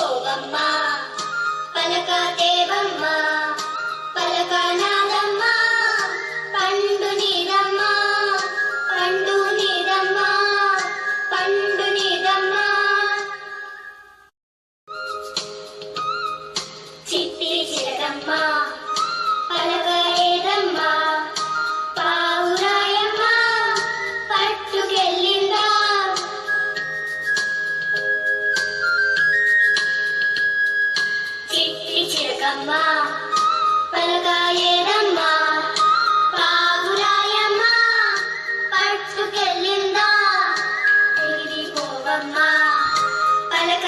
పోవమ్మా పలక దేవమ్మా పలక నాదమ్మా పండు నీదమ్మా పండు నీదమ్మా పండు నీదమ్మా చిట్టి చిలకమ్మా పలక ఏదమ్మా పావురాయమ్మా పట్టుకెళ్ళిందా చిట్టి చిలకమ్మా పలక ఏదమ్మా పావురాయమ్మా పట్టుకెళ్ళిందా ఎగిరిపోవమ్మా పలక